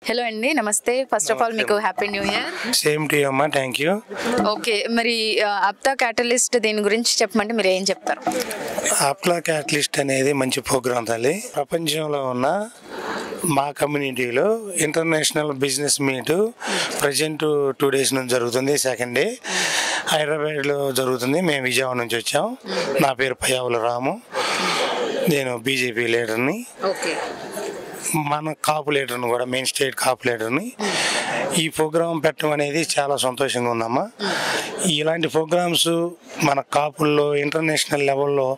Hello అండి, నమస్తే. First of all మీకు happy new year. Same to you అమ్మా, థ్యాంక్ యూ. ఓకే, మరి అప్తా క్యాటలిస్ట్ దీని గురించి చెప్పమంటే మీరు ఏం చెప్తారు? అప్తా క్యాటలిస్ట్ అనేది మంచి ప్రోగ్రాం తల్లి. ప్రపంచంలో ఉన్న మా కమ్యూనిటీలో international business meet present 2 days నుంచి జరుగుతుంది. సెకండ్ డే హైదరాబాద్లో జరుగుతుంది. మేము విజయవాడ నుంచి వచ్చాం. నా పేరు పయ్యావుల రాము, నేను బీజేపీ లీడర్ని. ఓకే, మన కాపు లీడర్ని కూడా, మెయిన్ స్టేట్ కాపు లీడర్ని. ఈ ప్రోగ్రాం పెట్టడం అనేది చాలా సంతోషంగా ఉందమ్మా. ఇలాంటి ప్రోగ్రామ్స్ మన కాపుల్లో ఇంటర్నేషనల్ లెవెల్లో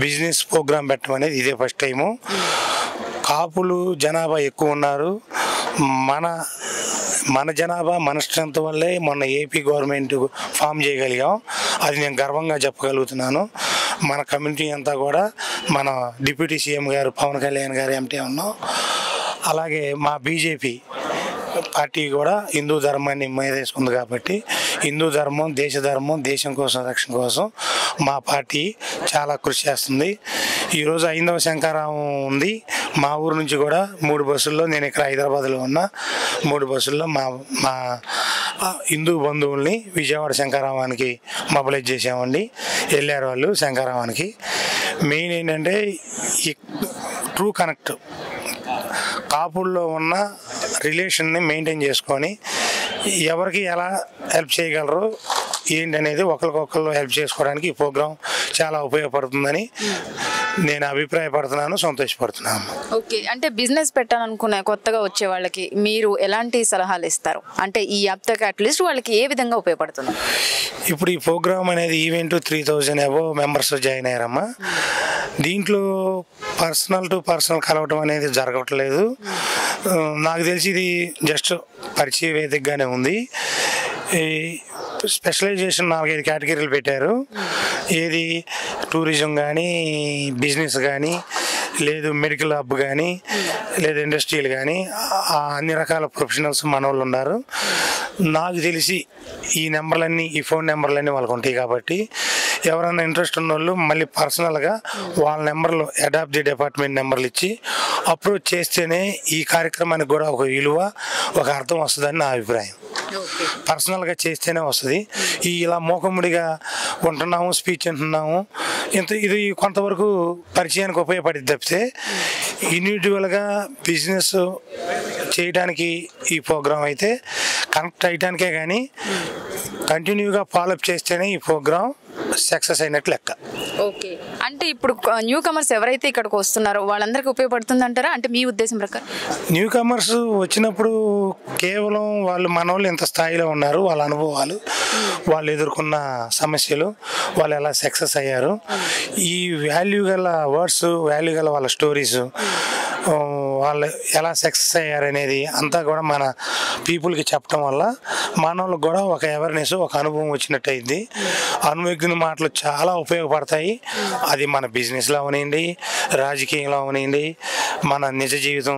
బిజినెస్ ప్రోగ్రాం పెట్టడం అనేది ఇదే ఫస్ట్ టైము. కాపులు జనాభా ఎక్కువ ఉన్నారు. మన జనాభా మన స్ట్రెంత్ వల్లే మొన్న ఏపీ గవర్నమెంట్ ఫామ్ చేయగలిగాం. అది నేను గర్వంగా చెప్పగలుగుతున్నాను. మన కమ్యూనిటీ అంతా కూడా మన డిప్యూటీ సీఎం గారు పవన్ కళ్యాణ్ గారు ఎంటే ఉన్నాం. అలాగే మా బీజేపీ పార్టీ కూడా హిందూ ధర్మాన్ని మేదేసుకుంది కాబట్టి హిందూ ధర్మం, దేశం కోసం, రక్షణ కోసం మా పార్టీ చాలా కృషి చేస్తుంది. ఈరోజు 5వ శంఖారావం ఉంది. మా ఊరు నుంచి కూడా 3 బస్సుల్లో, నేను ఇక్కడ హైదరాబాద్లో ఉన్న 3 బస్సుల్లో మా హిందూ బంధువుల్ని విజయవాడ శంఖారావానికి మొబిలైజ్ చేసామండి. వెళ్ళారు వాళ్ళు శంఖారావానికి. మెయిన్ ఏంటంటే ఈ ట్రూ కనెక్ట్ కాపుల్లో ఉన్న రిలేషన్ని మెయింటైన్ చేసుకొని ఎవరికి ఎలా హెల్ప్ చేయగలరు ఏంటనేది ఒకరికొకరు హెల్ప్ చేసుకోవడానికి ఈ ప్రోగ్రాం చాలా ఉపయోగపడుతుందని నేను అభిప్రాయపడుతున్నాను, సంతోషపడుతున్నాను. ఓకే, అంటే బిజినెస్ పెట్టాలనుకునే కొత్తగా వచ్చే వాళ్ళకి మీరు ఎలాంటి సలహాలు ఇస్తారు? అంటే ఈ అప్తా క్యాటలిస్ట్ వాళ్ళకి ఏ విధంగా ఉపయోగపడుతుంది? ఇప్పుడు ఈ ప్రోగ్రామ్ అనేది ఈవెంట్ 3000 అబోవ్ మెంబర్స్ జాయిన్ అయ్యారమ్మా. దీంట్లో పర్సనల్ టు పర్సనల్ కలవటం అనేది జరగట్లేదు. నాకు తెలిసి ఇది జస్ట్ పరిచయ వేదికగానే ఉంది. ఈ స్పెషలైజేషన్ 4-5 కేటగిరీలు పెట్టారు. ఏది టూరిజం కానీ, బిజినెస్ కానీ, లేదు మెడికల్ హబ్ కానీ, లేదు ఇండస్ట్రియల్ కానీ, అన్ని రకాల ప్రొఫెషనల్స్ మన వాళ్ళు ఉన్నారు. నాకు తెలిసి ఈ ఫోన్ నెంబర్లన్నీ వాళ్ళకు ఉంటాయి కాబట్టి ఎవరైనా ఇంట్రెస్ట్ ఉన్న వాళ్ళు మళ్ళీ పర్సనల్గా వాళ్ళ నెంబర్లు హెడ్ ఆఫ్ ది డిపార్ట్మెంట్ నెంబర్లు ఇచ్చి అప్రోచ్ చేస్తేనే ఈ కార్యక్రమానికి కూడా ఒక విలువ, ఒక అర్థం వస్తుందని నా అభిప్రాయం. పర్సనల్గా చేస్తేనే వస్తుంది. ఇలా మూకముడిగా ఉంటున్నాము, స్పీచ్ అంటున్నాము, ఇది కొంతవరకు పరిచయానికి ఉపయోగపడింది తప్పితే ఇండివిజువల్గా బిజినెస్ చేయడానికి ఈ ప్రోగ్రాం అయితే కనెక్ట్ అయ్యడానికే కానీ కంటిన్యూగా ఫాలోఅప్ చేస్తేనే ఈ ప్రోగ్రాం సక్సెస్ అయినట్లు లెక్క. ఓకే, అంటే ఇప్పుడు న్యూ కమర్స్ ఎవరైతే ఇక్కడికి వస్తున్నారో వాళ్ళందరికీ ఉపయోగపడుతుంది అంటారా? అంటే మీ ఉద్దేశం ప్రకారం న్యూ కమర్స్ వచ్చినప్పుడు కేవలం మన వాళ్ళు ఎంత స్థాయిలో ఉన్నారు, వాళ్ళ అనుభవాలు, వాళ్ళు ఎదుర్కొన్న సమస్యలు, వాళ్ళు ఎలా సక్సెస్ అయ్యారు, ఈ వాల్యూ గల వర్డ్స్, వాల్యూ గల వాళ్ళ స్టోరీస్, వాళ్ళు ఎలా సక్సెస్ అయ్యారనేది అంతా కూడా మన పీపుల్కి చెప్పడం వల్ల మానవులకు కూడా ఒక అవేర్నెస్, ఒక అనుభవం వచ్చినట్టు అయింది. అనుభవించిన మాటలు చాలా ఉపయోగపడతాయి. అది మన బిజినెస్లో అవనండి, రాజకీయంలో అవనండి, మన నిజ జీవితం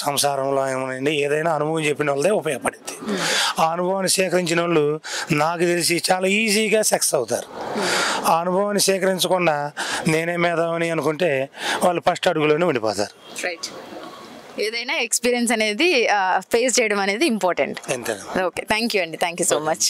సంసారంలో అవనండి, ఏదైనా అనుభవం చెప్పిన వాళ్ళదే ఉపయోగపడుతుంది. ఆ అనుభవాన్ని సేకరించిన వాళ్ళు నాకు తెలిసి చాలా ఈజీగా సక్సెస్ అవుతారు. ఆ అనుభవాన్ని సేకరించకుండా నేనే మేధావని అనుకుంటే వాళ్ళు ఫస్ట్ అడుగులోనే ఉండిపోతారు. రైట్, ఏదైనా ఎక్స్పీరియన్స్ అనేది ఫేస్ చేయడం అనేది ఇంపార్టెంట్. అంతే. ఓకే, థ్యాంక్ యూ అండి, థ్యాంక్ యూ సో మచ్.